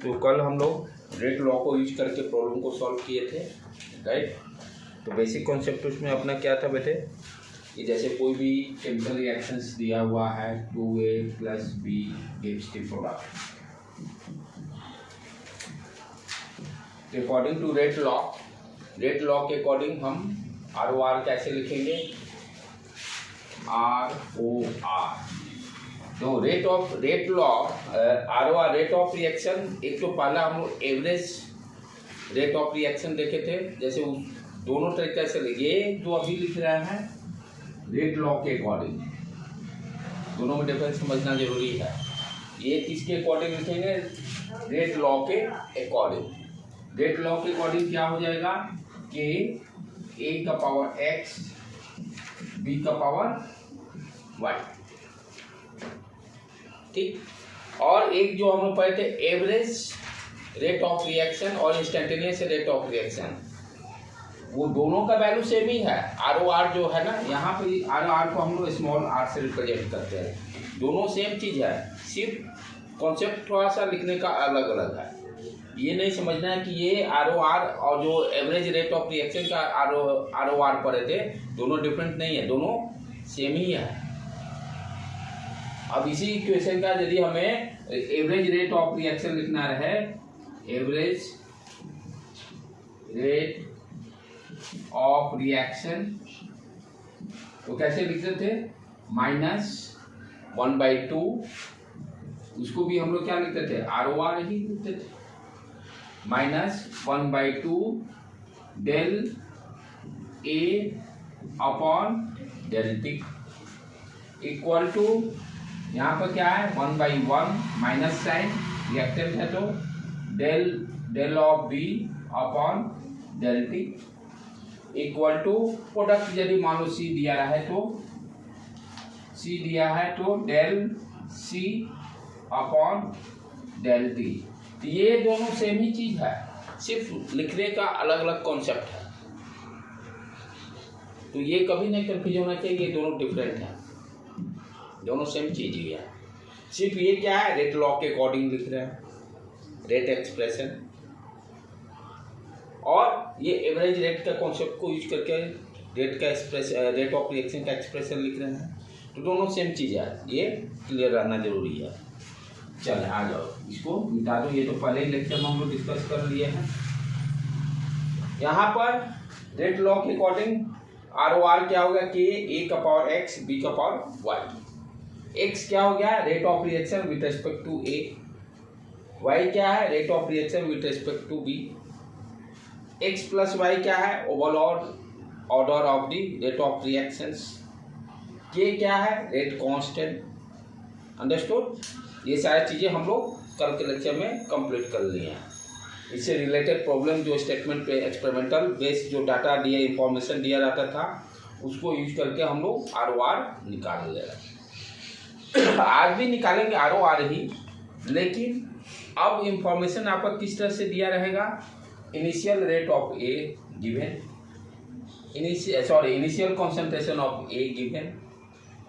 तो कल हम लोग रेट लॉ को यूज करके प्रॉब्लम को सॉल्व किए थे, राइट। तो बेसिक कॉन्सेप्ट उसमें अपना क्या था बेटे, कि जैसे कोई भी केमिकल रिएक्शंस दिया हुआ है 2A + B gives the product। According to rate law के अकॉर्डिंग हम ROR कैसे लिखेंगे, ROR। तो rate law ROR rate of reaction, एक तो पहला हम लोग एवरेज रेट ऑफ रिएक्शन देखे थे, जैसे उस दोनों तरीके से ये जो अभी लिख रहे हैं रेट लॉ के अकॉर्डिंग, दोनों में डिफरेंस समझना जरूरी है। ये किसके अकॉर्डिंग लिखेंगे, रेट लॉ के अकॉर्डिंग। रेट लॉ के अकॉर्डिंग क्या हो जाएगा कि A का पावर X B का पावर Y, ठीक। और एक जो हम लोग पढ़े थे एवरेज रेट ऑफ रिएक्शन और इंस्टेंटेनियस रेट ऑफ रिएक्शन, वो दोनों का वैल्यू सेम ही है। ROR जो है ना, यहाँ पे ROR को हम लोग स्मॉल r से रिप्रेजेंट करते हैं, दोनों सेम चीज़ है, सिर्फ कॉन्सेप्ट थोड़ा सा लिखने का अलग अलग है। ये नहीं समझना है कि ये ROR और जो एवरेज रेट ऑफ रिएक्शन का ROR पढ़े थे दोनों डिफरेंट नहीं है, दोनों सेम ही है। अब इसी इक्वेशन का यदि हमें एवरेज रेट ऑफ रिएक्शन लिखना रहे, एवरेज रेट ऑफ रिएक्शन, तो कैसे लिखते थे, -1/2, उसको भी हम लोग क्या लिखते थे, ROR ही लिखते थे, -1/2 del A upon del T equal to, यहाँ पर क्या है 1/1 माइनस साइन रिएक्टेंट है, तो del of B upon del T equal to product, यदि मान लो C दिया रहा है तो C दिया है तो del C upon del T। तो ये दोनों सेम ही चीज है, सिर्फ लिखने का अलग अलग कॉन्सेप्ट है। तो ये कभी नहीं कंफ्यूज होना चाहिए, ये दोनों डिफरेंट हैं, दोनों सेम चीज ही है। सिर्फ ये क्या है, रेट लॉ के अकॉर्डिंग लिख रहे हैं रेट एक्सप्रेशन, और ये एवरेज रेट का कॉन्सेप्ट को यूज करके रेट ऑफ रिएक्शन का एक्सप्रेशन लिख रहे हैं। तो दोनों सेम चीज़ है, ये क्लियर रहना जरूरी है। चलिए आ जाओ, इसको मिटा दो, ये तो पहले ही लेक्चर में हम लोग डिस्कस कर लिए हैं। यहाँ पर रेट लॉ के अकॉर्डिंग ROR क्या हो गया कि A का पावर X B का पावर Y। X क्या हो गया, rate of reaction with respect to A। Y क्या है, rate of reaction with respect to B। X plus Y क्या है, overall order of the rate of reactions. K क्या है, रेट कांस्टेंट। अंडरस्टूड। ये सारी चीज़ें हम लोग कल के लेक्चर में कंप्लीट कर लिए हैं। इससे रिलेटेड प्रॉब्लम जो स्टेटमेंट पे एक्सपेरिमेंटल बेस जो डाटा दिया, इंफॉर्मेशन दिया जाता था, उसको यूज करके हम लोग ROR निकाल ले रहे हैं। आज भी निकालेंगे ROR ही, लेकिन अब इंफॉर्मेशन आपका किस तरह से दिया रहेगा, initial rate of A given, initial concentration of A given,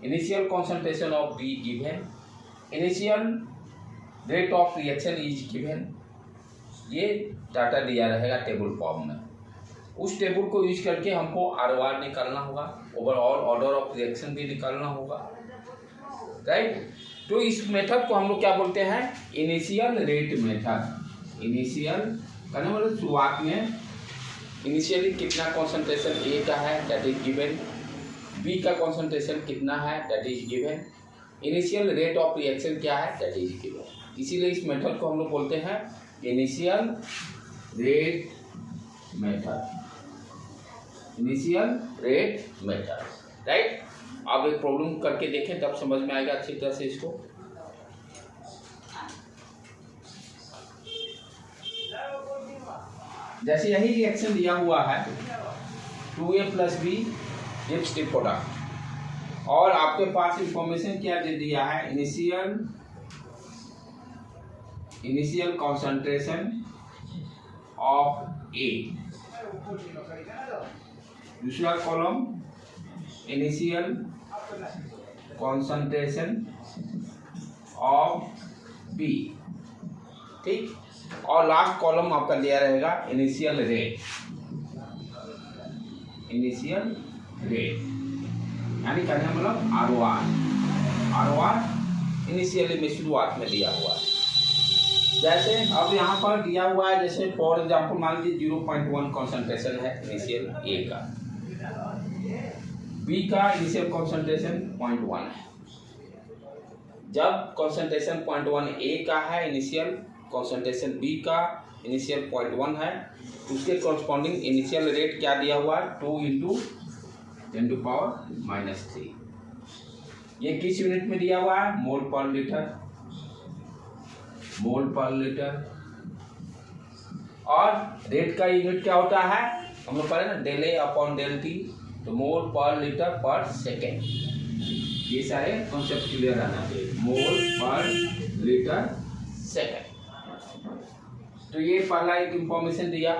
initial concentration of B given, initial rate of reaction is given. ये डाटा दिया रहेगा टेबल फॉर्म में, उस टेबल को यूज करके हमको ROR निकालना होगा, ओवरऑल ऑर्डर ऑफ रिएक्शन भी निकालना होगा, राइट। तो इस मेथड को हम लोग क्या बोलते हैं, इनिशियल रेट मेथड। इनिशियल करने वाले शुरुआत में इनिशियली कितना कॉन्सेंट्रेशन A का है, दैट इज गिवन, B का कॉन्सेंट्रेशन कितना है, that is given, initial rate of reaction क्या है, दैट इज गिवन। इसीलिए इस मेथड को हम लोग बोलते हैं initial rate method, initial rate method, right. अब एक प्रॉब्लम करके देखें तब समझ में आएगा अच्छी तरह से इसको। जैसे यही रिएक्शन दिया हुआ है 2A + B gives the product, और आपके पास इंफॉर्मेशन क्या दे दिया है, इनिशियल कॉन्सेंट्रेशन ऑफ A, दूसरा column initial concentration of B, ठीक। और लास्ट कॉलम आपका दिया रहेगा इनिशियल रेट, इनिशियल रेट यानी कहने मतलब आर इनिशियली में शुरुआत में दिया हुआ है। जैसे अब यहाँ पर दिया हुआ है, जैसे फॉर एग्जांपल मान लीजिए 0.1 कॉन्सेंट्रेशन है इनिशियल ए का, बी का इनिशियल कॉन्सेंट्रेशन 0.1 है। जब कॉन्सेंट्रेशन 0.1 ए का है, इनिशियल कॉन्सेंट्रेशन बी का इनिशियल 0.1 है, उसके कॉरस्पॉन्डिंग इनिशियल रेट क्या दिया हुआ है 2 × 10⁻³ ये किस यूनिट में दिया हुआ है मोल पर लीटर, मोल पर लीटर। और रेट का यूनिट क्या होता है हम लोग पढ़े ना, del A upon del T, तो मोल पर लीटर पर सेकेंड। ये सारे कॉन्सेप्ट क्लियर रहना चाहिए, मोल पर लीटर सेकेंड। तो ये पहला एक इंफॉर्मेशन दिया।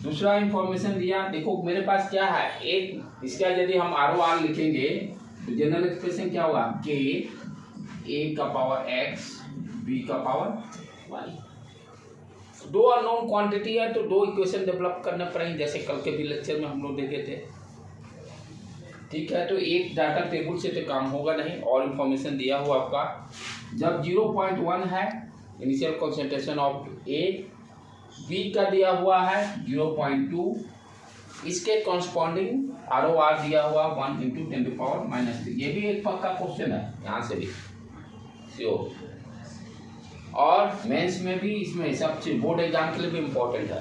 दूसरा इंफॉर्मेशन दिया, देखो मेरे पास क्या है, एक इसका यदि हम ROR लिखेंगे तो जनरल एक्सप्रेशन क्या होगा k a का पावर x b का पावर y। दो अननोन क्वांटिटी है तो दो इक्वेशन डेवलप करने पड़ेंगे, जैसे कल के भी लेक्चर में हम लोग देखे थे। ठीक है, तो एक डाटा टेबल से तो काम होगा नहीं। और इंफॉर्मेशन दिया हुआ आपका, जब 0.1 है initial concentration of A, B का दिया हुआ है 0.2, इसके कॉरस्पॉन्डिंग ROR दिया हुआ 1 × 10⁻³ ये भी एक पक्का क्वेश्चन है यहाँ से भी श्योर। और मेंस में भी इसमें सब चीज बोर्ड एग्जाम के लिए भी इम्पोर्टेंट है,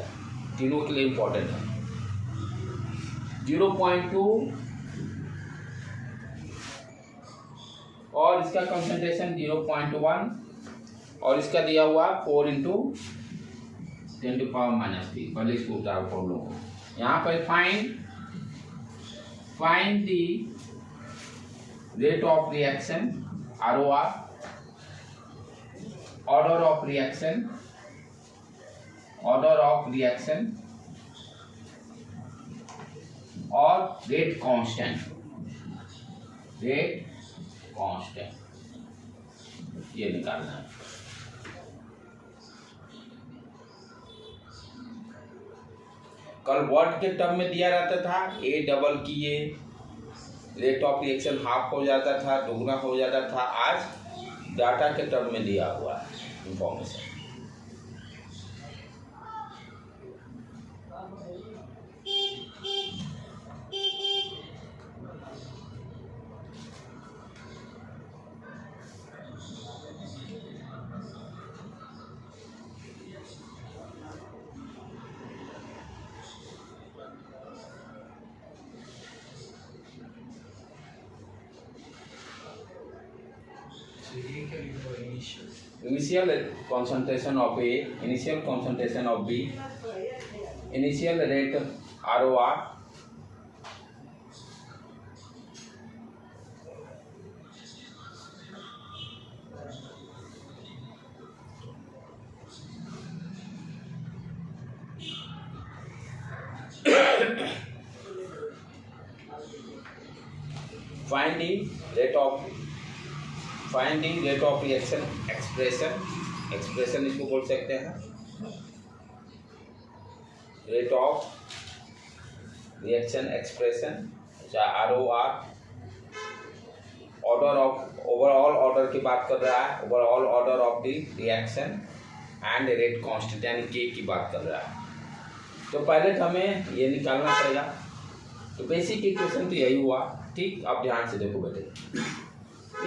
तीनों के लिए इम्पोर्टेंट है। 0.2 और इसका कंसंट्रेशन 0.1 और इसका दिया हुआ 4 × 10⁻³ पहले इसको उतार कर लो। यहाँ पर find the rate of reaction ROR, order of reaction और rate constant, ये निकालना है। कल वर्ड के टर्म में दिया रहता था A डबल किए रेट ऑफ रिएक्शन हाफ हो जाता था, दुगना हो जाता था। आज डाटा के टर्म में दिया हुआ है information. Initial concentration of A, initial concentration of B, initial rate ROR, find the rate of reaction expression इसको बोल सकते हैं, rate of reaction expression ROR, order of overall order की बात कर रहा है, overall order of the reaction and rate constant यानी के की बात कर रहा है। तो पहले तो हमें ये निकालना पड़ेगा। तो बेसिक इक्वेशन तो यही हुआ, ठीक। अब ध्यान से देखो बेटे,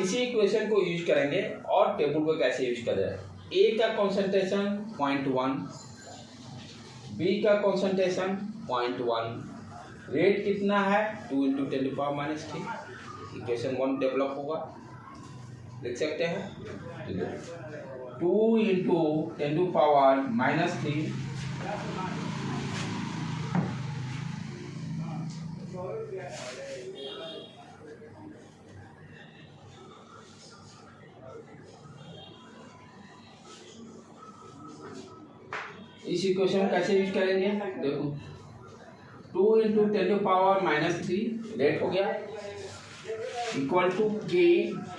इसी इक्वेशन को यूज करेंगे और टेबल को कैसे यूज करें। ए का कॉन्सेंट्रेशन 0.1, बी का कॉन्सेंट्रेशन 0.1, रेट कितना है 2 × 10⁻³ इक्वेशन 1 डेवलप होगा, लिख सकते हैं 2 × 10⁻³ इस इक्वेशन को कैसे यूज करेंगे देखो, 2 × 10⁻³ रेट हो गया इक्वल टू के,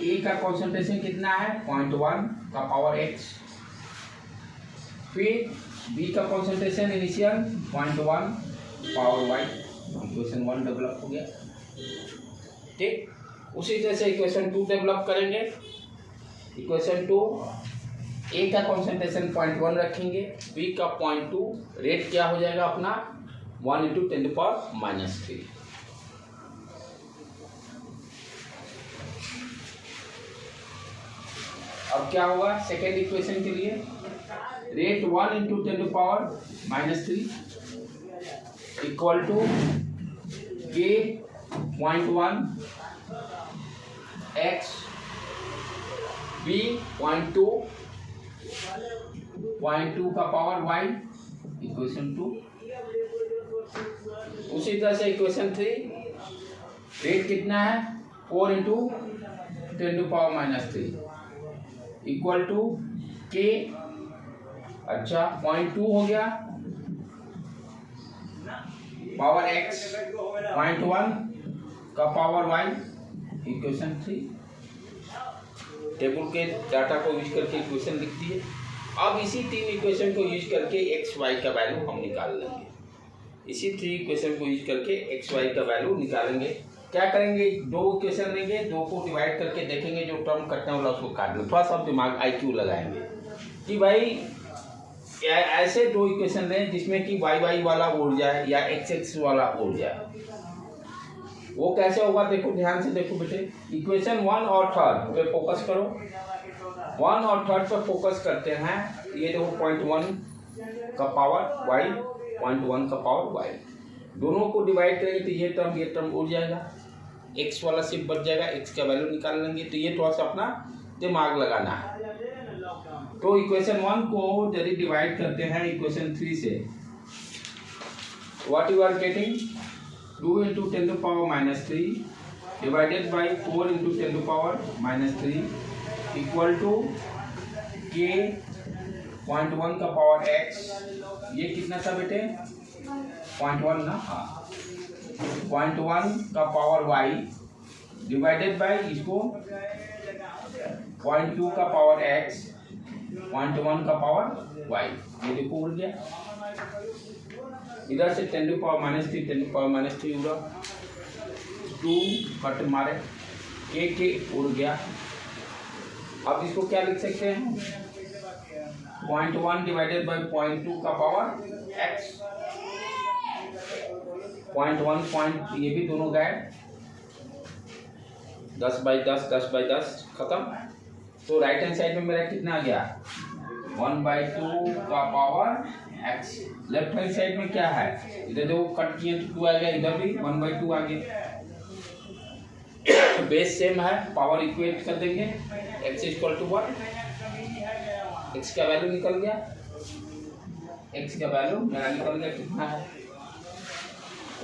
ए का कॉन्सेंट्रेशन कितना है 0.1 का पावर x फिर बी का concentration initial 0.1 power Y, equation 1 develop हो गया। ठीक, उसी तरह से इक्वेशन 2 डेवलप करेंगे। इक्वेशन 2 ए का कॉन्सेंट्रेशन 0.1 रखेंगे, बी का 0.2, रेट क्या हो जाएगा अपना 1 × 10⁻³ अब क्या होगा सेकेंड इक्वेशन के लिए, rate 1 × 10⁻³ equal to K 0.1 x B 0.2 का पावर वाई, इक्वेशन 2। उसी तरह से इक्वेशन 3 रेट कितना है 4 × 10⁻³ इक्वल टू के, अच्छा 0.2 हो गया पावर एक्स 0.1 का पावर वाई, इक्वेशन 3। टेबल के डाटा को यूज करके इक्वेशन लिख दिए। अब इसी 3 इक्वेशन को यूज करके एक्स वाई का वैल्यू हम निकाल लेंगे। इसी 3 इक्वेशन को यूज करके एक्स वाई का वैल्यू निकालेंगे। क्या करेंगे, 2 इक्वेशन लेंगे, 2 को डिवाइड करके देखेंगे जो टर्म कटने वाला उसको काट लो। थोड़ा सा दिमाग IQ लगाएंगे कि भाई ऐसे 2 इक्वेशन लें जिसमें कि वाई वाई वाला उड़ जाए या एक्स एक्स वाला उड़ जाए। वो कैसे होगा देखो, ध्यान से देखो बेटे। इक्वेशन 1 और 3 पे फोकस करो। 1 और 3 पे फोकस करते हैं। ये देखो 0.1 का पावर वाई, 0.1 का पावर वाई, दोनों को डिवाइड करेंगे तो ये टर्म उड़ जाएगा, एक्स वाला सिर्फ बच जाएगा, एक्स का वैल्यू निकाल लेंगे। तो ये थोड़ा सा अपना दिमाग लगाना है। तो इक्वेशन 1 को यदि डिवाइड करते हैं इक्वेशन 3 से, what you are getting 2 × 10⁻³ divided by 4 × 10⁻³ equal to K 0.1 का पावर एक्स, ये कितना था बेटे 0.1 ना, हाँ 0.1 का पावर वाई डिवाइडेड बाई इसको 0.2 का पावर एक्स, 0.1 का पावर वाई, ये देखो उड़ गया। इधर से 10⁻³ उड़ा, 2 कट मारे, के उड़ गया। अब इसको क्या लिख सकते हैं 0.1 डिवाइडेड बाई 0.2 का पावर एक्स, 0.1 ये भी दोनों गए, 10/10 10/10 खत्म। तो राइट हैंड साइड में मेरा कितना आ गया 1/2 का power x. Left hand side में क्या है, इधर जो कट किए तो 2 आ गया, इधर भी 1/2 आ गया। बेस सेम है, पावर इक्वेट कर देंगे, x = 1, x का वैल्यू निकल गया, x का वैल्यू मेरा निकल गया कितना है।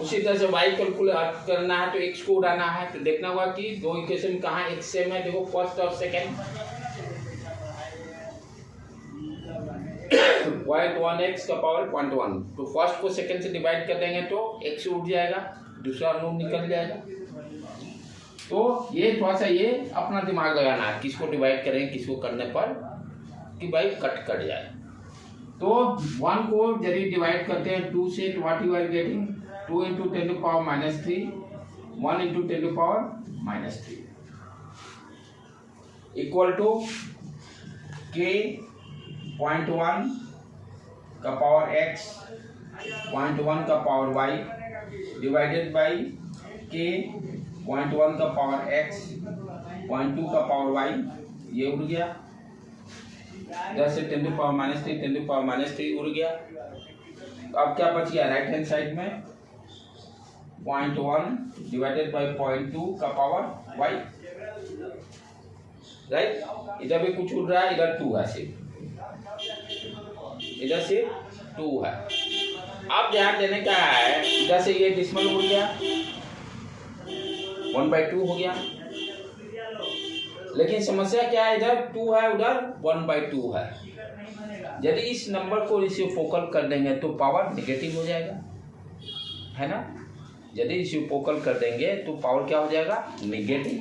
उसी तरह से y कैलकुलेट करना है तो x को उड़ाना है। तो देखना होगा कि 2 इक्वेशन कहाँ x सेम है, देखो फर्स्ट और सेकंड, 0.1x का पावर 0.1, तो फर्स्ट को सेकंड से डिवाइड कर देंगे तो x उड़ जाएगा, दूसरा नोट निकल जाएगा। तो ये थोड़ा सा ये अपना दिमाग लगाना है, किसको डिवाइड करें किसको करने पर कि भाई कट जाए। तो 1 को यदि डिवाइड करते हैं 2 से, तो what you are getting 2 × 10⁻³ 1 × 10⁻³ equal to K 0.1 का पावर x, 0.1 का पावर y डिवाइडेड बाई के 0.1 का पावर x, 0.2 का पावर y, ये उड़ गया। इधर से 10⁻³ उड़ गया। तो अब क्या बच गया राइट हैंड साइड में 0.1 डिवाइडेड बाई 0.2 का पावर y, राइट। इधर भी कुछ उड़ रहा है, इधर 2 है सिर्फ, इधर से 2 है। अब ध्यान देने का है, इधर से ये डिसमल उड़ गया, 1/2 हो गया। लेकिन समस्या क्या है, इधर 2 है उधर 1/2 है। यदि इस नंबर को रेसिप्रोकल कर देंगे तो पावर नेगेटिव हो जाएगा, है ना। यदि रेसिप्रोकल कर देंगे तो पावर क्या हो जाएगा negative.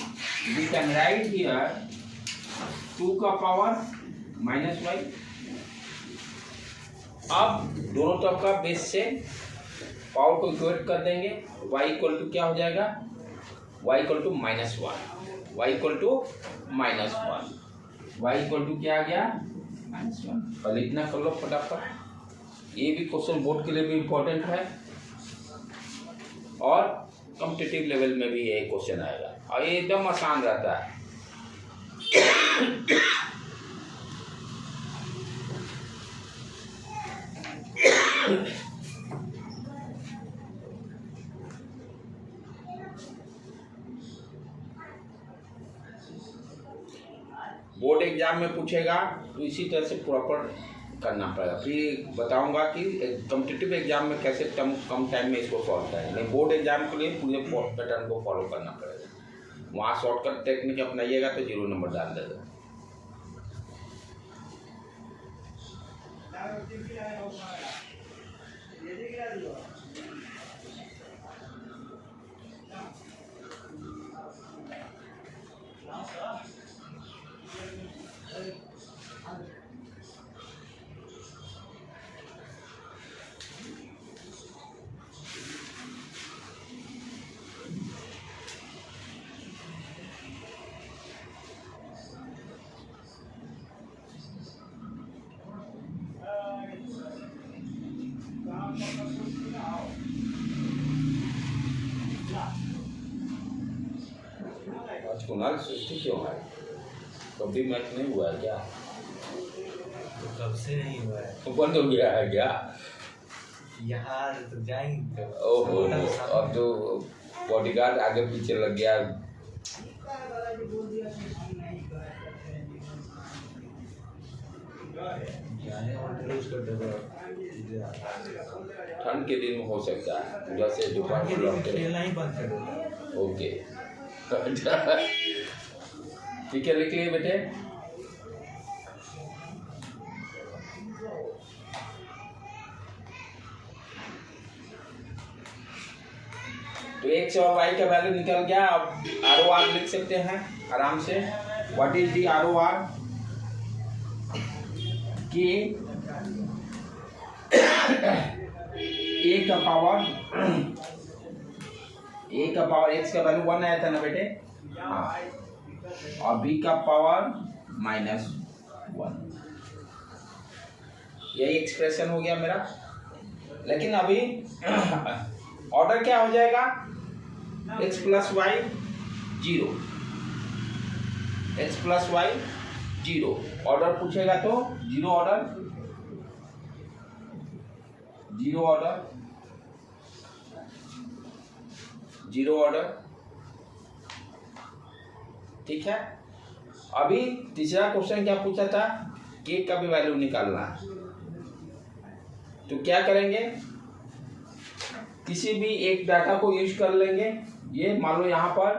We can write here 2 का पावर -y अब दोनों तरफ का बेस से पावर को इक्वेट कर देंगे। y इक्वल टू क्या हो जाएगा, y equal to -1, y equal to -1, y equal to क्या आ गया -1। और इतना कर लो फटाफट। ये भी क्वेश्चन बोर्ड के लिए भी इम्पोर्टेंट है और कॉम्पिटिटिव लेवल में भी ये क्वेश्चन आएगा और ये एकदम आसान रहता है। बोर्ड एग्जाम में पूछेगा तो इसी तरह से प्रॉपर करना पड़ेगा। फिर बताऊंगा कि कॉम्पिटिटिव एग्जाम में कैसे कम टाइम में इसको सॉल्व करेंगे। बोर्ड एग्जाम के लिए पूरे पैटर्न को फॉलो करना पड़ेगा। वहाँ शॉर्टकट टेक्निक अपनाइएगा तो 0 नंबर डाल देगा। आज कुणाल सृष्टि क्यों है? कभी मैच नहीं हुआ है क्या? तो कब से नहीं हुआ है? तो बंद हो गया है क्या? यहाँ तो जाएंगे। ओहो, अब तो बॉडीगार्ड आगे पीछे लग गया। ठंड के दिन में हो सकता है, जैसे दोपहर खेलना ही बंद कर देगा। ओके ठीक है, लिख लिए बेटे। तो x और y का वैल्यू निकल गया। अब ROR लिख सकते हैं आराम से। What is the ROR? कि a का पावर x का वैल्यू 1 आया था ना बेटे, हाँ, और b का पावर -1। यही एक्सप्रेशन हो गया मेरा। लेकिन अभी ऑर्डर क्या हो जाएगा? x plus Y 0, x plus Y 0। Order पूछेगा तो 0 ऑर्डर, 0 ऑर्डर, 0 ऑर्डर। ठीक है। अभी तीसरा क्वेश्चन क्या पूछा था? k का भी वैल्यू निकालना है। तो क्या करेंगे? किसी भी एक डाटा को यूज कर लेंगे। ये मान लो यहाँ पर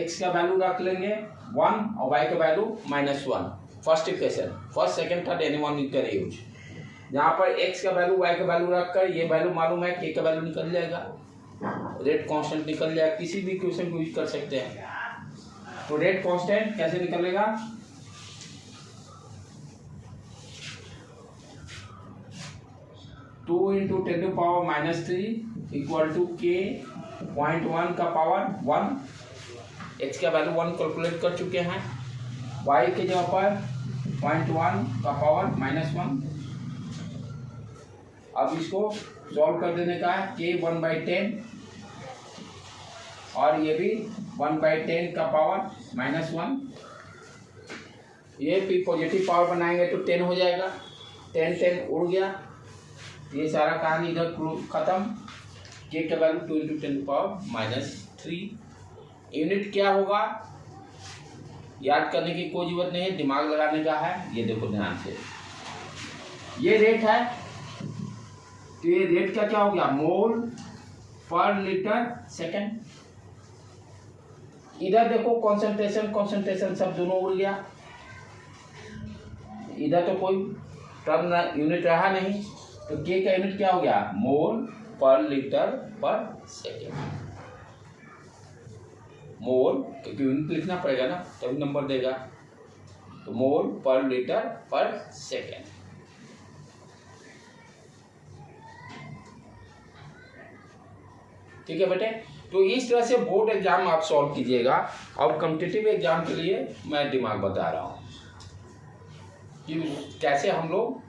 x का वैल्यू रख लेंगे 1 और y का value -1। First equation, first second third anyone you can use. यहाँ पर x का वैल्यू y का वैल्यू रखकर ये वैल्यू मालूम है, k का वैल्यू निकल जाएगा, रेट कांस्टेंट निकल जाएगा। किसी भी इक्वेशन को यूज कर सकते हैं। तो रेट कांस्टेंट कैसे निकलेगा? Two into 10 to power -3 equal to k 0.1 का पावर 1। x का वैल्यू 1 कैलकुलेट कर चुके हैं। y के जगह पर 0.1 का पावर -1। अब इसको सॉल्व कर देने का है। k 1/10 और ये भी 1/10 का पावर -1। ये भी पॉजिटिव पावर बनाएंगे तो 10 हो जाएगा। 10 उड़ गया। ये सारा कहानी इधर खत्म। k का वैल्यू 2 इंटू 10 पावर -3। यूनिट क्या होगा याद करने की कोई जरूरत नहीं है, दिमाग लगाने का है। ये देखो ध्यान से, ये रेट है तो ये रेट का क्या हो गया? मोल पर लीटर सेकेंड। इधर देखो कॉन्सेंट्रेशन सब दोनों उड़ गया। इधर तो कोई टर्म यूनिट रहा नहीं, तो k का यूनिट क्या हो गया? मोल पर लीटर पर सेकेंड। मोल, क्योंकि यूनिट लिखना पड़ेगा ना तभी नंबर देगा। तो मोल पर लीटर पर सेकेंड। ठीक है बेटे। तो इस तरह से बोर्ड एग्जाम आप सॉल्व कीजिएगा। और कॉम्पिटिटिव एग्जाम के लिए मैं दिमाग बता रहा हूँ कि कैसे हम लोग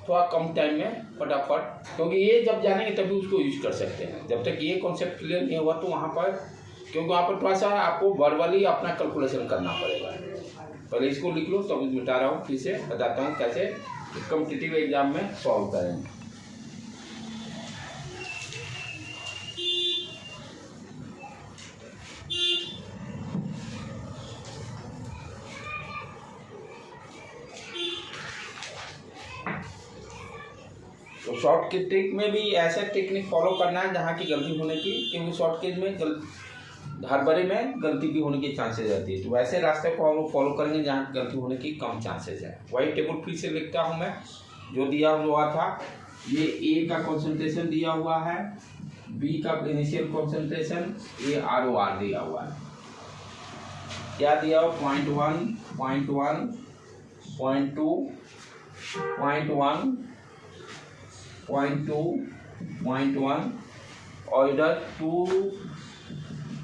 थोड़ा कम टाइम में फटाफट, क्योंकि ये जब जानेंगे तभी उसको यूज कर सकते हैं। जब तक ये कॉन्सेप्ट क्लियर नहीं हुआ तो वहाँ पर, क्योंकि वहाँ पर थोड़ा सा आपको वर्बली अपना कैलकुलेशन करना पड़ेगा। पहले इसको लिख लो, तब मिटा रहा हूँ, फिर से बताता हूँ कैसे कॉम्पिटिटिव एग्जाम में सॉल्व करेंगे। तो शॉर्ट की ट्रिक में भी ऐसा टेक्निक फॉलो करना है जहाँ की गलती होने की, क्योंकि शॉर्ट केज में हड़बड़ी में गलती भी होने की चांसेस रहती है। तो वैसे रास्ते को हम लोग फॉलो करेंगे जहाँ गलती होने की कम चांसेस है। वही टेबल फिर से लिखता हूँ मैं, जो दिया हुआ था। ये ए का कॉन्सेंट्रेशन दिया हुआ है, बी का इनिशियल कॉन्सेंट्रेशन, ए ROR दिया हुआ है। क्या दिया हुआ? 0.1, 0.1, 0.2, 0.1, 0.2, 0.1 और इधर 2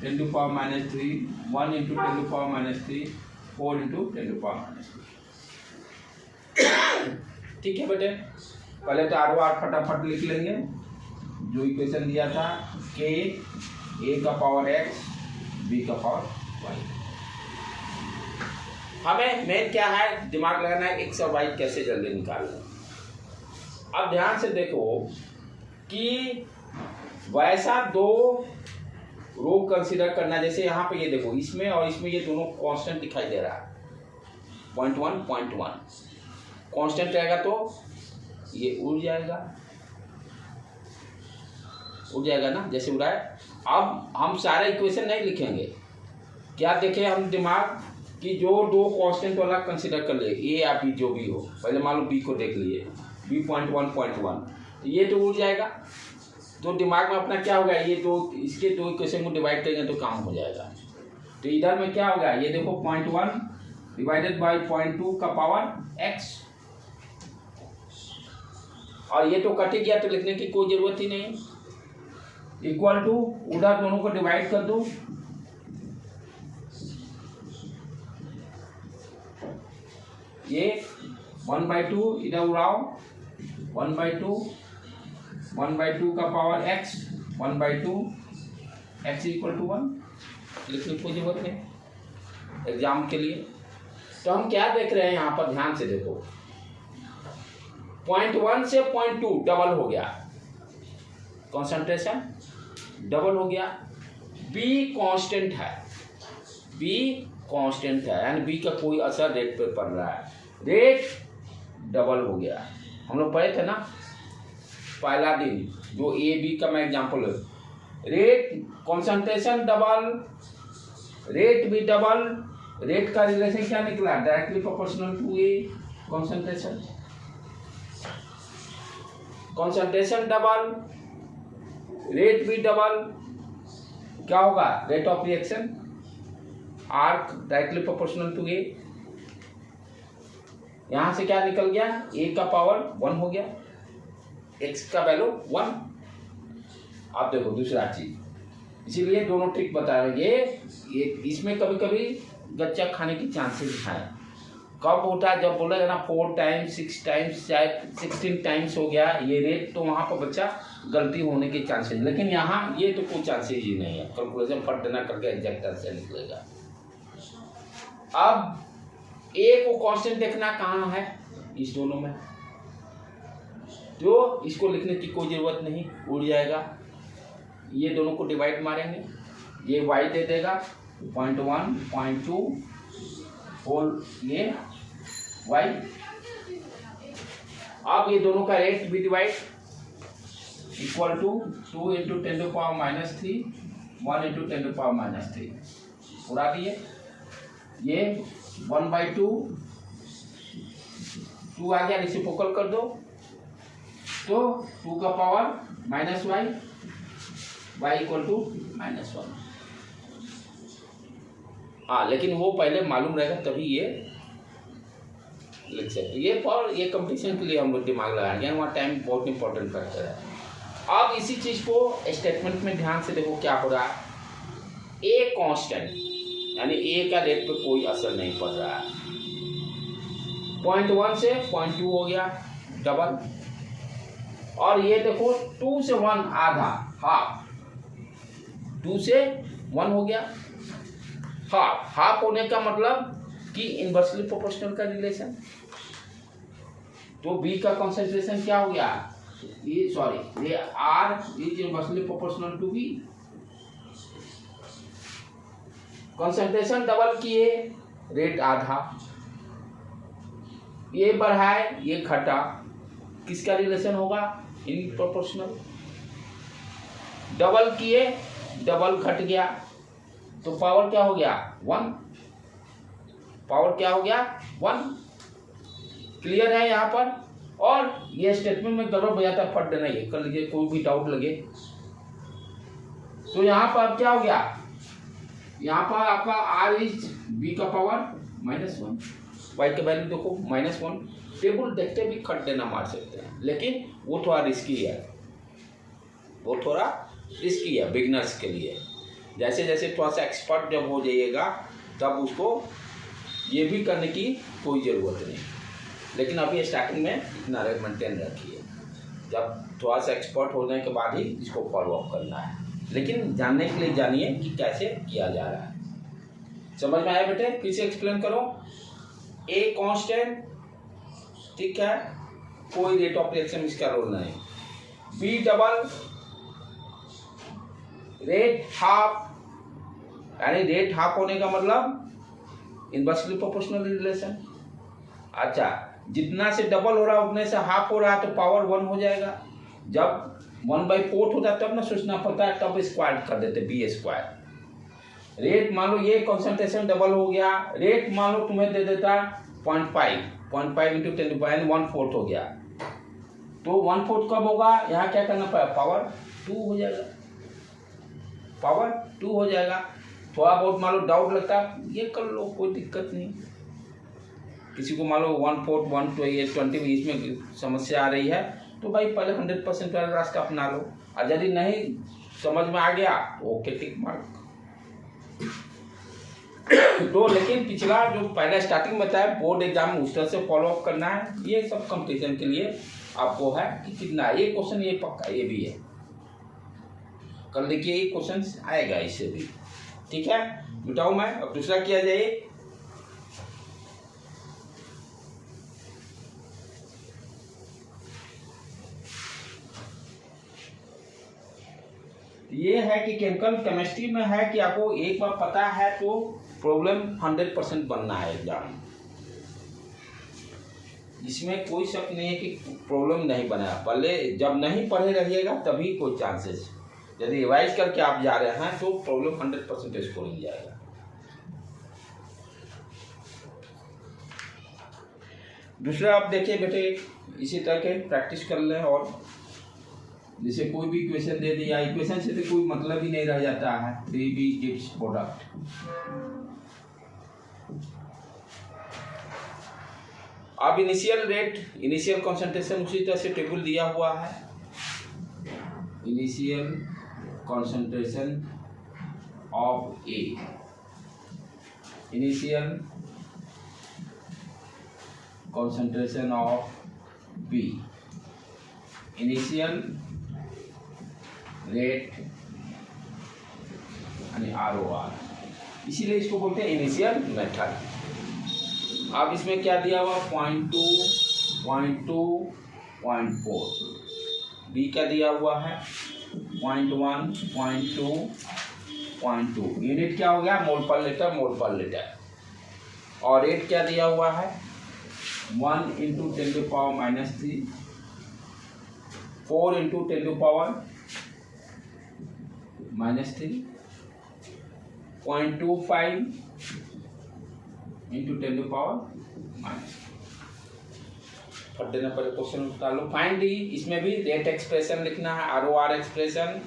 × 10⁻³ 1 × 10⁻³ 4 × 10⁻³। ठीक है बेटे, पहले तो ROR फटाफट लिख लेंगे। जो इक्वेशन दिया था k a का पावर x b का पावर y। हमें मेन क्या है, दिमाग लगाना है x और y कैसे जल्दी निकालना। अब ध्यान से देखो कि वैसा दो रो कंसीडर करना, जैसे यहाँ पे ये देखो, इसमें और इसमें ये दोनों कांस्टेंट दिखाई दे रहा है। 0.1, 0.1 कांस्टेंट रहेगा तो ये उड़ जाएगा ना, जैसे उड़ा है। अब हम सारा इक्वेशन नहीं लिखेंगे, क्या देखें हम दिमाग कि जो दो कांस्टेंट वाला कंसीडर कर ले, ए या बी जो भी हो। पहले मान लो बी को देख लिए, बी 0.1, 0.1, ये तो उड़ जाएगा। तो दिमाग में अपना क्या होगा, ये दो, इसके दो इक्वेशन को डिवाइड करेंगे तो काम हो जाएगा। तो इधर में क्या होगा, ये देखो 0.1 डिवाइडेड बाई 0.2 का पावर x, और ये तो कट गया तो लिखने की कोई जरूरत ही नहीं। इक्वल टू उधर दोनों को डिवाइड कर दो, ये 1/2 इधर उड़ाओ, 1/2 का पावर x, 1/2 x = 1 लिखने की कोई जरूरत नहीं एग्जाम के लिए। तो हम क्या देख रहे हैं यहाँ पर, ध्यान से देखो, 0.1 से 0.2 डबल हो गया, कंसंट्रेशन डबल हो गया। b कांस्टेंट है, यानी b का कोई असर रेट पे पड़ रहा है, रेट डबल हो गया। हम लोग पढ़े थे ना पहला दिन, जो ए बी का मैं एग्जांपल है, रेट कंसंट्रेशन डबल, रेट भी डबल। रेट का रिलेशन क्या निकला, directly proportional to a concentration. Concentration double, rate भी डबल, क्या होगा, rate of reaction are directly proportional to a. यहां से क्या निकल गया, ए का पावर 1 हो गया, एक्स का वैल्यू 1। आप देखो दूसरा चीज, इसीलिए दोनों ट्रिक बता रहे हैं। ये इसमें कभी कभी गच्चा खाने की चांसेस है। कब होता है, जब बोला ना 4 टाइम्स 6 टाइम्स चाहे 16 टाइम्स हो गया ये रेट, तो वहाँ पर बच्चा गलती होने के चांसेस। लेकिन यहाँ ये तो कोई चांसेस ही नहीं है, कैलकुलेशन फट देना करके एग्जैक्ट आंसर निकलेगा। अब ए को कांस्टेंट देखना कहाँ है, इस दोनों में, तो इसको लिखने की कोई ज़रूरत नहीं, उड़ जाएगा। ये दोनों को डिवाइड मारेंगे, ये y दे देगा 0.1, 0.2 होल ये y। अब ये दोनों का रेट भी डिवाइड, इक्वल टू 2 × 10⁻³ 1 × 10⁻³ उड़ा दिए। ये 1/2 2 आ गया, रेसिप्रोकल कर दो, तो 2 का पावर -y, y = -1। हाँ, लेकिन वो पहले मालूम रहेगा तभी ये लिख सकते। ये कंपटीशन के लिए हम लोग दिमाग लगाएंगे, वहाँ टाइम बहुत इंपॉर्टेंट फैक्टर है। अब इसी चीज को स्टेटमेंट में ध्यान से देखो क्या हो रहा है, ए कांस्टेंट यानी ए का रेट पे कोई असर नहीं पड़ रहा है। 0.1 से 0.2 हो गया डबल, और ये देखो 2 से 1 आधा हाफ, 2 से 1 हो गया हाफ। हाफ होने का मतलब कि इनवर्सली प्रोपोर्शनल का रिलेशन। तो बी का कंसंट्रेशन क्या हो गया, ये सॉरी ये R is inversely proportional to B. Concentration double किए, रेट आधा, ये बढ़ाए ये घटा, किसका रिलेशन होगा, इन प्रोपोर्शनल। डबल किए डबल घट गया, तो पावर क्या हो गया 1, पावर क्या हो गया 1। क्लियर है यहाँ पर। और ये स्टेटमेंट में गड़बड़ हो जाता है, फट देना ये कर लीजिए, कोई भी डाउट लगे तो। यहाँ पर क्या हो गया, यहाँ पर आपका आर इज बी का पावर -1, वाई का वैल्यू देखो -1। टेबल देखते भी खट देना मार सकते हैं, लेकिन वो थोड़ा रिस्की है, वो थोड़ा रिस्की है बिगनर्स के लिए। जैसे जैसे थोड़ा सा एक्सपर्ट जब हो जाइएगा तब उसको ये भी करने की कोई ज़रूरत नहीं, लेकिन अभी स्टार्टिंग में इतना रेट मेंटेन रखिए, जब थोड़ा सा एक्सपर्ट होने के बाद ही इसको फॉलो अप करना है। लेकिन जानने के लिए जानिए कि कैसे किया जा रहा है। समझ में आया बेटे, फिर से एक्सप्लेन करो। ए कांस्टेंट, ठीक है, कोई रेट ऑफ रिएक्शन इसका रोल नहीं। बी डबल, रेट हाफ, यानी रेट हाफ होने का मतलब इनवर्सली प्रोपोर्शनल रिलेशन। अच्छा, जितना से डबल हो रहा है उतने से हाफ हो रहा है, तो पावर 1 हो जाएगा। जब 1/4 होता है तब ना सोचना पड़ता है, तब स्क्वायर कर देते b²। रेट मान लो ये कंसंट्रेशन डबल हो गया, रेट मान लो तुम्हें दे देता 0.5 इंटू 10⁻⁴ हो गया, तो 1/4 कब होगा, यहाँ क्या करना पड़ेगा, पावर 2 हो जाएगा, पावर 2 हो जाएगा। थोड़ा बहुत मान लो डाउट लगता है ये कर लो, कोई दिक्कत नहीं। किसी को मान लो 1/4 1/20 इसमें समस्या आ रही है, तो भाई पहले 100% वाला रास्ता अपना लो, और यदि नहीं समझ में आ गया ओके टिक मार्क। तो लेकिन पिछला जो पहले स्टार्टिंग बताया बोर्ड एग्जाम में उस तरह से फॉलो अप करना है, ये सब कंपटीशन के लिए आपको है कि कितना ये क्वेश्चन ये पक्का ये भी है, कल देखिए ये क्वेश्चन आएगा इससे भी, ठीक है। बताओ मैं अब दूसरा किया जाए। ये है कि केमिकल केमिस्ट्री में है कि आपको एक बार पता है तो प्रॉब्लम 100% बनना है एग्जाम, इसमें कोई शक नहीं है कि प्रॉब्लम नहीं बना। पहले जब नहीं पढ़े रहिएगा तभी कोई चांसेस, यदि रिवाइज करके आप जा रहे हैं तो प्रॉब्लम 100% स्कोरिंग जाएगा। दूसरा आप देखिए बेटे, इसी तरह के प्रैक्टिस कर लें, और जैसे कोई भी इक्वेशन दे दिया, इक्वेशन से तो कोई मतलब ही नहीं रह जाता है, 3b गिव्स प्रोडक्ट। अब इनिशियल रेट, इनिशियल कंसंट्रेशन उसी तरह से टेबल दिया हुआ है, initial concentration of A, initial concentration of B, initial rate यानी ROR, इसीलिए इसको बोलते हैं इनिशियल मेथड। अब इसमें क्या दिया हुआ 0.2 0.2 0.4, बी का दिया हुआ है 0.1 0.2 0.2, यूनिट क्या हो गया मोल पर लीटर, मोल पर लीटर। और रेट क्या दिया हुआ है 1 × 10⁻³ 4 × 10⁻³ 0.25 × 10⁻⁻। फट देना पड़े क्वेश्चन उतार लो। फाइंड डी, इसमें भी रेट एक्सप्रेशन लिखना है, ROR एक्सप्रेशन,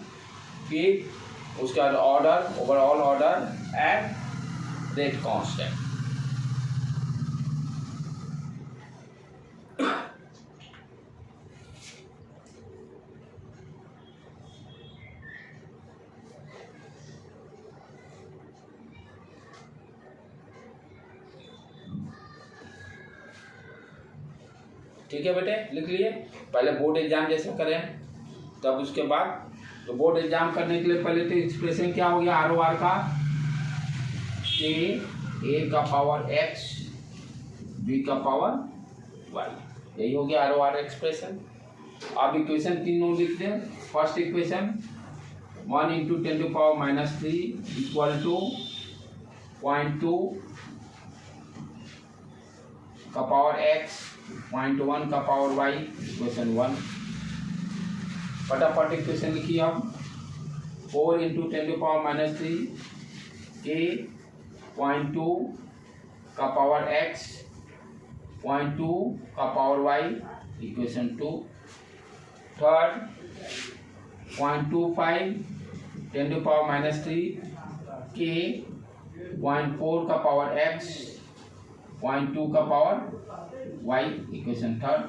फिर उसका order, overall order and rate constant. ठीक है बेटे, लिख लिए। पहले बोर्ड एग्जाम जैसा करें, तब उसके बाद तो बोर्ड एग्जाम करने के लिए पहले तो एक्सप्रेशन क्या हो गया, ROR का a का पावर x b का पावर y, यही हो गया ROR एक्सप्रेशन। अब इक्वेशन तीनों लिख दें। First equation 1 into 10⁻³ equal to 0.2 का पावर x 0.1 का पावर y, इक्वेशन 1। फटाफट इक्वेशन लिखिए आप। 4 इंटू 10⁻³ a 0.2 का पावर x 0.2 का power y, equation 2। Third 0.25 10⁻³ k 0.4 का पावर x 0.2 का पावर y, इक्वेशन थर्ड।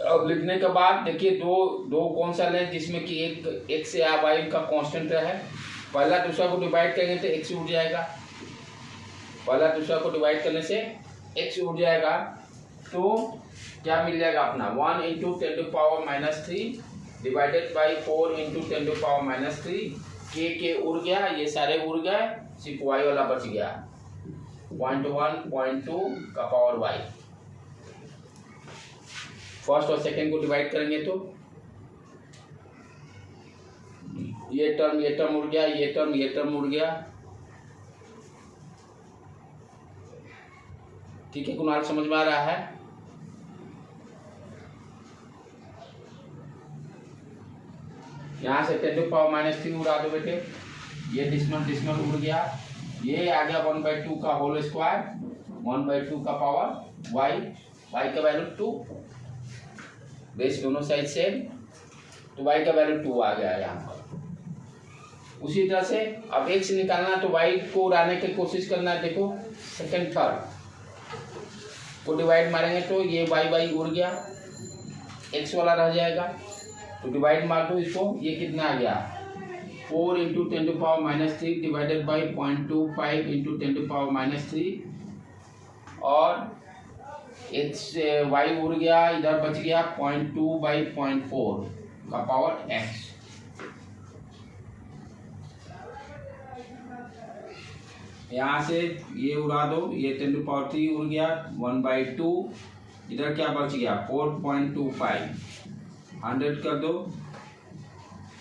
अब लिखने के बाद देखिए दो कौन सा लें जिसमें कि एक x से y का कांस्टेंट है। पहला दूसरा को डिवाइड करेंगे तो x उड़ जाएगा, पहला दूसरा को डिवाइड करने से x उड़ जाएगा। तो क्या मिल जाएगा अपना 1 इंटू 10⁻³ डिवाइडेड बाई 4 इंटू 10⁻³ के उड़ गया, ये सारे उड़ गए, सिर्फ y वाला बच गया 0.1 0.2 का पावर y। फर्स्ट और सेकंड को डिवाइड करेंगे तो ये टर्म उड़ गया, ये टर्म उड़ गया। ठीक है कुणाल, समझ में आ रहा है? यहाँ से 10⁻³ उड़ा दो बेटे, ये डिस्मल उड़ गया, ये आ गया 1/2 का होल स्क्वायर 1/2 का पावर y का वैल्यू 2, बेस दोनों साइड से, तो y का वैल्यू 2 आ गया यहाँ पर। उसी तरह से अब x निकालना तो y को उड़ाने की कोशिश करना है। देखो सेकंड थर्ड को डिवाइड मारेंगे तो ये y उड़ गया, x वाला रह जाएगा, तो डिवाइड मार दो इसको, ये कितना आ गया 4 इंटू 10⁻³ डिवाइडेड बाई 0.25 इंटू 10⁻³ और x y उड़ गया, इधर बच गया 0.2/0.4 का पावर x। यहाँ से ये उड़ा दो, ये 10⁻³ उड़ गया 1/2, इधर क्या बच गया 4.25, 100 कर दो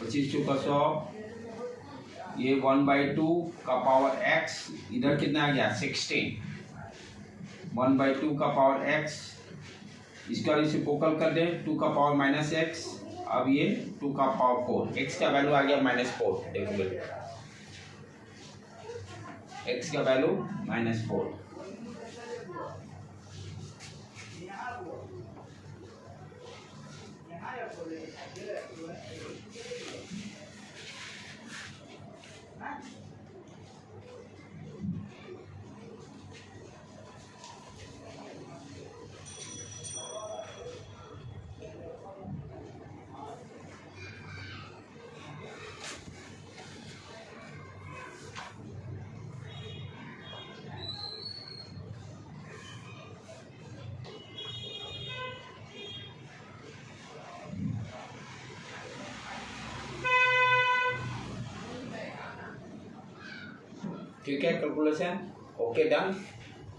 25 चौका 100, ये 1/2 का पावर x, इधर कितना आ गया 16, 1/2 का पावर x, इसका रेसिप्रोकल कर दे 2 का पावर -x, अब ये 2 का पावर 4, x का वैल्यू आ गया -4। देखो बेटे x का वैल्यू -4। ठीक है, कैलकुलेशन ओके डन।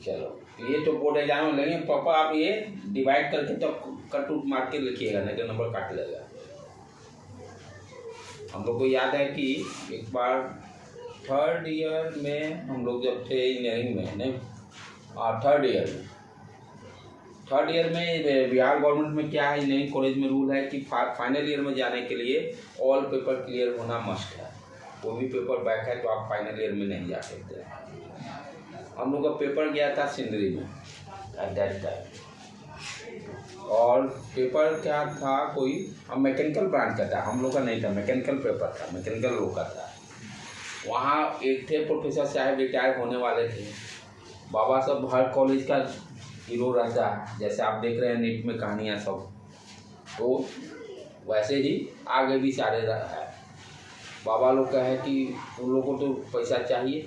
चलो ये तो बोर्ड एग्जाम में लेंगे पापा, आप ये डिवाइड करके तो कट उट मार के लिखिएगा, नहीं तो नंबर काट लेगा। हम लोग को याद है कि एक बार थर्ड ईयर में हम लोग जब थे इंजीनियरिंग में, नहीं थर्ड ईयर में बिहार गवर्नमेंट में क्या है, इंजीनियरिंग कॉलेज में रूल है कि फाइनल ईयर में जाने के लिए ऑल पेपर क्लियर होना मस्ट है। कोई भी पेपर बैक है तो आप फाइनल ईयर में नहीं जा सकते। हम लोग का पेपर गया था सिंदरी में एट दैट टाइम, और पेपर क्या था, कोई हम मैकेनिकल ब्रांच का था, हम लोग का नहीं था, मैकेनिकल पेपर था, मैकेनिकल लोग का था। वहाँ एक थे प्रोफेसर साहब, रिटायर होने वाले थे। बाबा सब हर कॉलेज का हीरो रहता है, जैसे आप देख रहे हैं नेट में कहानियाँ सब, तो वैसे ही आगे भी सारे रहा है। बाबा लोग का है कि उन लोगों को तो पैसा चाहिए,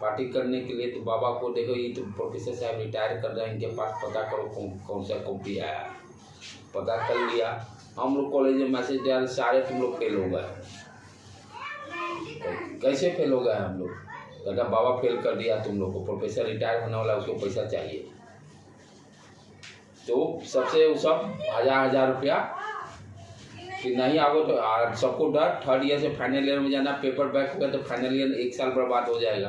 पार्टी करने के लिए। तो बाबा को देखो, ये तो प्रोफेसर साहब रिटायर कर रहे हैं, इनके पास पता करो कौन सा कॉपी आया। पता कर लिया, हम लोग कॉलेज में मैसेज डाल, सारे तुम लोग फेल हो गए। कैसे फेल हो गए हम लोग? कहता बाबा फेल कर दिया तुम लोग को, प्रोफेसर रिटायर होने वाला, उसको पैसा चाहिए। तो सबसे वो सब 1000 रुपया कि नहीं आओगे तो सबको डर, 3rd ईयर से फाइनल ईयर में जाना, पेपर बैक हो गया तो फाइनल ईयर 1 साल बर्बाद हो जाएगा।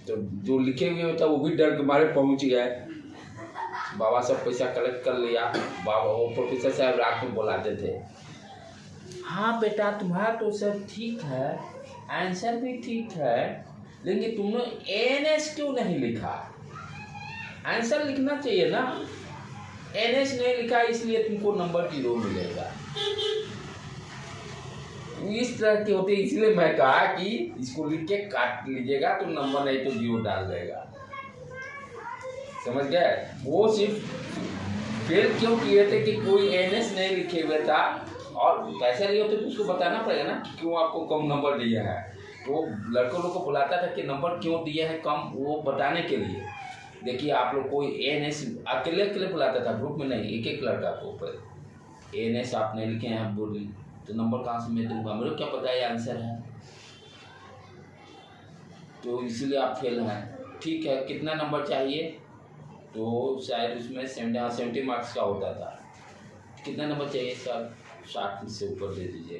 तो जो लिखे हुए था वो भी डर के मारे पहुंच गए। बाबा सब पैसा कलेक्ट कर लिया। बाबा वो प्रोफेसर साहब रात में बुलाते थे, हाँ बेटा तुम्हारा तो सब ठीक है, आंसर भी ठीक है, लेकिन तुमने एनएस क्यों नहीं लिखा? आंसर लिखना चाहिए ना, एनएस नहीं लिखा इसलिए तुमको नंबर 0 मिलेगा। इस तरह के होते, इसलिए मैं कहा कि इसको लिख के काट लीजिएगा तो नंबर नहीं तो 0 डाल देगा। समझ गए? वो सिर्फ फेल क्यों किए थे कि कोई एनएस नहीं लिखे हुए था, और पैसा लिए होते तो उसको बताना पड़ेगा ना कि क्यों आपको कम नंबर दिया है। तो लड़कों लोग को बुलाता था कि नंबर क्यों दिया है कम, वो बताने के लिए। देखिए आप लोग कोई एनएस अकेले बुलाता था, ग्रुप में नहीं, एक लड़का को ऊपर एनएस आप नहीं लिखे हैं बोल, तो नंबर कहाँ से मैं दूंगा? मेरे को क्या पता है आंसर है? तो इसलिए आप फेल हैं। ठीक है, कितना नंबर चाहिए? तो शायद उसमें 70 मार्क्स का होता था। कितना नंबर चाहिए सर? 60 से ऊपर दे दीजिए।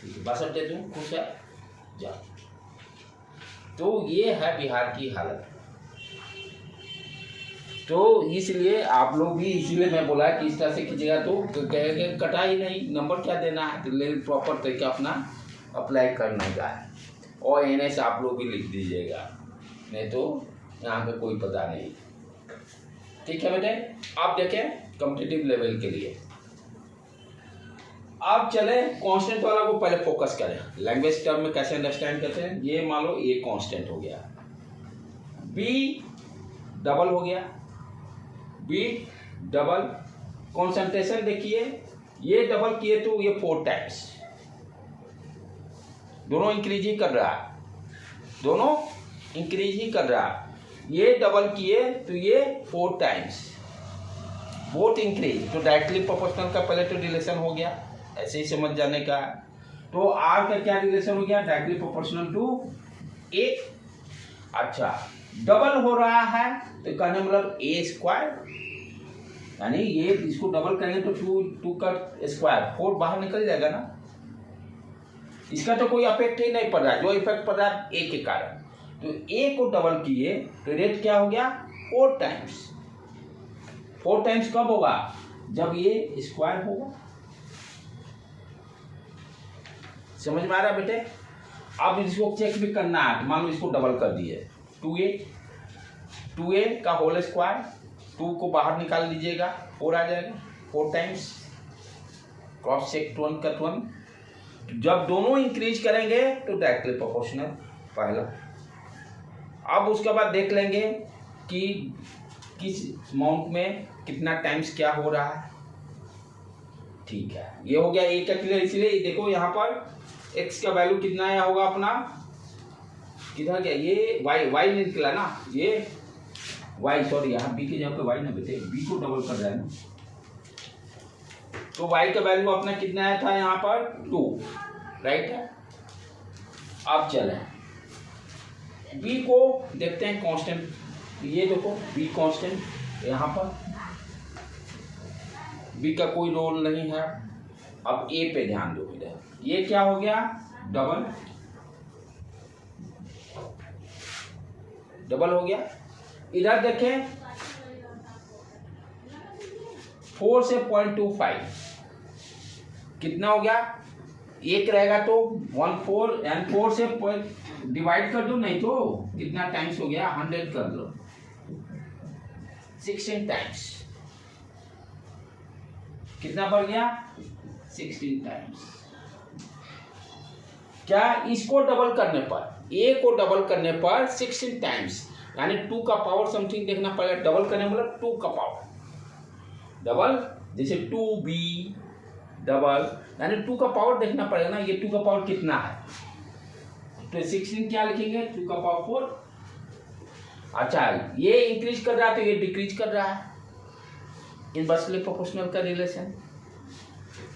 ठीक है, 62 दे दूँ, खुश है जा। तो ये है बिहार की हालत। तो इसलिए आप लोग भी, इसीलिए मैं बोला कि इस तरह से कीजिएगा तो कहेंगे कटा ही नहीं, नंबर क्या देना है, लेकिन प्रॉपर तरीका अपना अप्लाई करने का है। और एनएस आप लोग भी लिख दीजिएगा, नहीं तो यहाँ पे कोई पता नहीं। ठीक है बेटे, आप देखें कॉम्पिटिटिव लेवल के लिए। अब चले कांस्टेंट वाला को पहले फोकस करें। लैंग्वेज टर्म में कैसे अंडरस्टैंड करते हैं? ये मान लो ए कांस्टेंट हो गया, बी डबल हो गया, बी डबल कॉन्सेंट्रेशन देखिए, ये डबल किए तो ये 4 टाइम्स, दोनों इंक्रीज ही कर रहा है, दोनों इंक्रीज ही कर रहा है। ये डबल किए तो ये 4 टाइम्स, बोथ इंक्रीज, तो डायरेक्टली प्रोपोर्शनल का पहले तो रिलेशन हो गया, ऐसे ही समझ जाने का। तो आर का क्या रिलेशन हो गया? डायरेक्टली प्रोपोर्शनल टू ए। अच्छा, डबल हो रहा है तो कहने मतलब ए स्क्वायर, यानी ये इसको डबल करेंगे तो 2 का स्क्वायर, 4 बाहर निकल जाएगा ना। इसका तो कोई इफेक्ट ही नहीं पड़ रहा है, जो इफेक्ट पड़ रहा है ए के कारण। तो ए को डबल किए तो रेट क्या हो गया? 4 टाइम्स। 4 टाइम्स कब होगा? जब ये स्क्वायर होगा। समझ में आ रहा है बेटे? अब इसको चेक भी करना है, मान लो इसको डबल कर दिए, 2a का होल स्क्वायर, 2 को बाहर निकाल लीजिएगा, 4 आ जाएगा, 4 टाइम्स, क्रॉस चेक 1 का 1। जब दोनों इंक्रीज करेंगे तो डायरेक्टली प्रोपोर्शनल पहला। अब उसके बाद देख लेंगे कि किस अमाउंट में कितना टाइम्स क्या हो रहा है। ठीक है, ये हो गया ए का क्लियर। इसलिए देखो यहाँ पर x का वैल्यू कितना आया होगा अपना, किधर गया ये y नहीं निकला ना, ये y, सॉरी यहाँ b के जगह पे y ना बेटे, b को डबल कर रहा है ना, तो y का वैल्यू अपना कितना आया था यहाँ पर 2, राइट है। अब चलें b को देखते हैं कांस्टेंट, ये देखो b कांस्टेंट, यहाँ पर b का कोई रोल नहीं है। अब a पे ध्यान दो इधर, ये क्या हो गया? डबल हो गया। इधर देखें 4 से 0.25 कितना हो गया? 1 रहेगा तो 1/4, यानी 4 से डिवाइड कर दो, नहीं तो कितना टाइम्स हो गया? 100 कर दो, 16 टाइम्स। कितना बढ़ गया? 16 टाइम्स। क्या इसको डबल करने पर, a को डबल करने पर 16 टाइम्स, यानी 2 का पावर समथिंग देखना पड़ेगा। डबल करने मतलब 2 का पावर, डबल जैसे 2b डबल, यानी 2 का पावर देखना पड़ेगा ना, ये 2 का पावर कितना है? तो 16 क्या लिखेंगे 2 का पावर 4। अच्छा ये इंक्रीज कर रहा है तो ये डिक्रीज कर रहा है, इनवर्सली प्रोपोर्शनल का रिलेशन।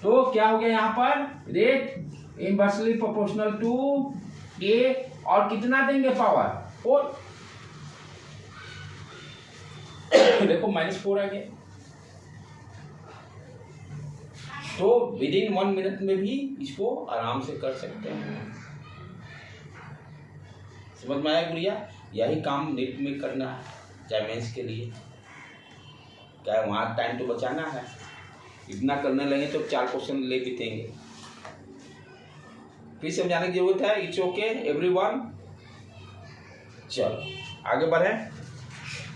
तो क्या हो गया यहाँ पर रेट इनवर्सली प्रोपोर्शनल टू ए, और कितना देंगे पावर 4। देखो -4 आ गया। तो विद इन 1 मिनट में भी इसको आराम से कर सकते हैं। समझ में आया गुड़िया? यही काम नीट में करना है, चाहे मेंस के लिए, क्या वहाँ टाइम तो बचाना है। इतना करने लगे तो 4 क्वेश्चन ले भी देंगे। फिर समझाने की जरूरत है? It's okay everyone. चलो आगे बढ़े।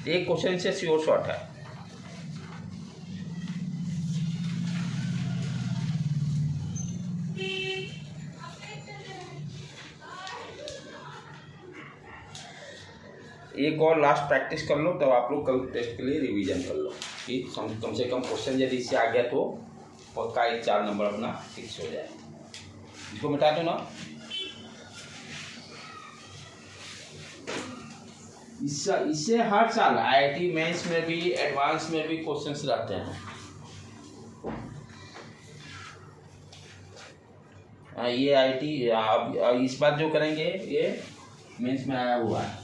एक क्वेश्चन से श्योर शॉर्ट है। एक और लास्ट प्रैक्टिस कर लो, तब आप लोग कल टेस्ट के लिए रिवीजन कर लो कि कम से कम क्वेश्चन यदि इससे आ गया तो पक्का 4 नंबर अपना फिक्स हो जाए। इसको मिटा दो ना। इससे हर साल आईआईटी मेंस में भी एडवांस में भी क्वेश्चंस रहते हैं। ये आईआईटी अब इस बार जो करेंगे ये मेंस में आया हुआ है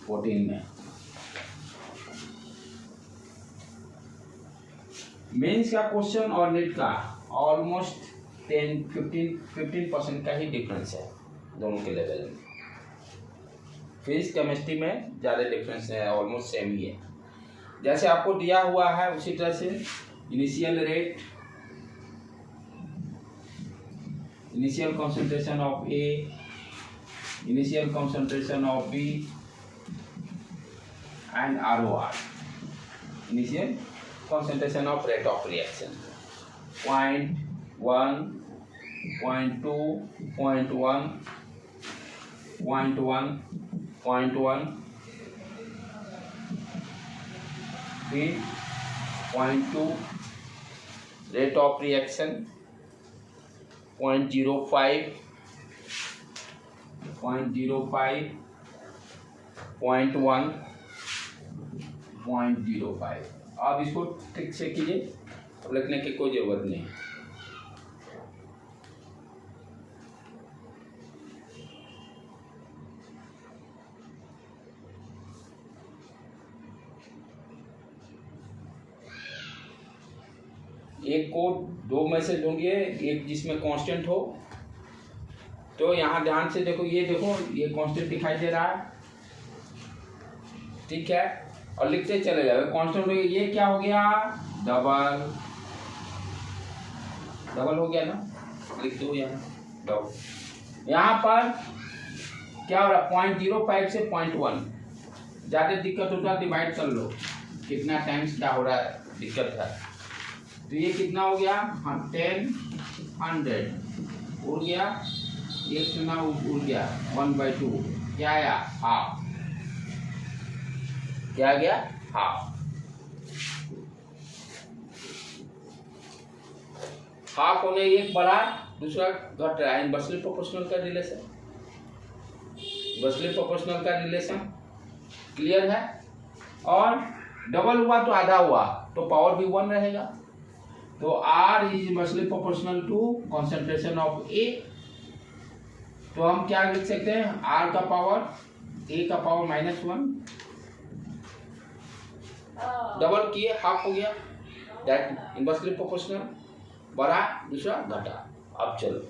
14 में। मेंस का क्वेश्चन और नीट का ऑलमोस्ट 10-15% का ही डिफरेंस है दोनों के लेवल में। फिजिक्स केमिस्ट्री में ज़्यादा डिफरेंस है, ऑलमोस्ट सेम ही है। जैसे आपको दिया हुआ है उसी तरह से initial rate, initial concentration of A, initial concentration of B and ROR, initial concentration of rate of reaction, 0.1, 0.2, 0.1, 0.1, 0.1, फिर 0.2 rate of reaction, 0.05, 0.05, 0.1, 0.05। अब इसको ठीक से कीजिए, अब लिखने की कोई जरूरत नहीं। एक को 2 में से ढूंढिए, एक जिसमें कांस्टेंट हो। तो यहाँ ध्यान से देखो, ये देखो ये कांस्टेंट दिखाई दे रहा है, ठीक है, और लिखते चले जाओ कांस्टेंट हो गया। ये क्या हो गया डबल हो गया ना, लिख दो यहाँ डबल। यहाँ पर क्या हो रहा है 0.05 से 0.1, ज़्यादा दिक्कत होता है डिवाइड कर लो कितना टाइम्स क्या हो रहा है दिक्कत है। तो ये कितना हो गया 10 100 उड़ गया, एक सुना उड़ गया 1/2, क्या आया हाफ, क्या गया हाफ। हाफ होने एक बढ़ा दूसरा घट रहा है, इनवर्सली प्रोपोर्शनल का रिलेशन, इनवर्सली प्रोपोर्शनल का रिलेशन क्लियर है। और डबल हुआ तो आधा हुआ तो पावर भी 1 रहेगा। तो R is inversely proportional to concentration of A। तो हम क्या लिख सकते हैं R का पावर A का पावर -1, डबल किए हाफ हो गया, दैट इनवर्सली प्रोपोर्शनल, बढ़ा दूसरा घटा। अब चलो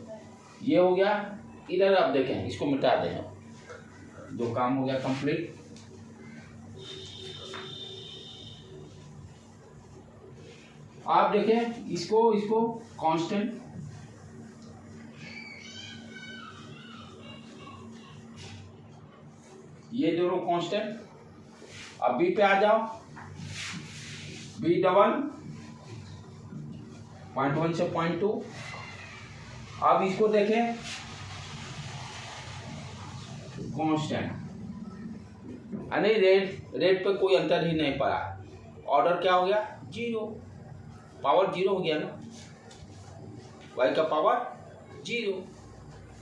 ये हो गया इधर। अब देखें इसको मिटा दें, दो काम हो गया कंप्लीट। आप देखें इसको कांस्टेंट, ये दोनों कांस्टेंट। अब बी पे आ जाओ, बी डबल 0.1 से 0.2। अब इसको देखें कांस्टेंट, यानी रेट पे कोई अंतर ही नहीं पड़ा। ऑर्डर क्या हो गया 0, पावर 0 हो गया ना, y का पावर 0।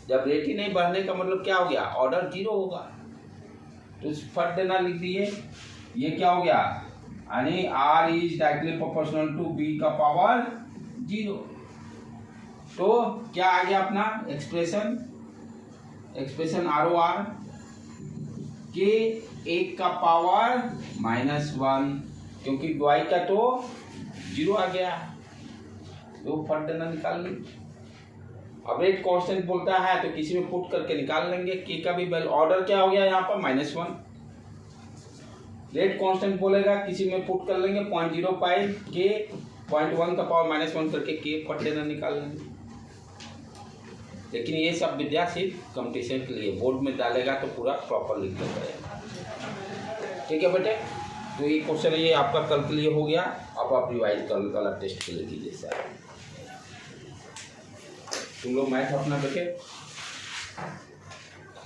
जब रेट ही नहीं बढ़ने का मतलब क्या हो गया, ऑर्डर जीरो होगा। तो फट देना लिख दिए, ये क्या हो गया, यानी R is directly proportional to B का पावर 0। तो क्या आ गया अपना एक्सप्रेशन आर ओ आर के 1 का पावर -1, क्योंकि y का तो 0 आ गया, तो फट देना निकाल ली। अब रेट कांस्टेंट बोलता है तो किसी में पुट करके निकाल लेंगे, के का भी वैल्यू, ऑर्डर क्या हो गया यहाँ पर -1, रेट कांस्टेंट बोलेगा किसी में पुट कर लेंगे 0.05 के 0.1 का पावर -1 करके के फट देना निकाल लेंगे। लेकिन ये सब विद्या सिर्फ कंपटीशन के लिए, बोर्ड में डालेगा तो पूरा प्रॉपर लिख लेगा। ठीक है बेटे, तो ये क्वेश्चन ये आपका कल के लिए हो गया। अब आप रिवाइज कल टेस्ट के लिए कीजिए सर। तुम लोग मैथ अपना बेटे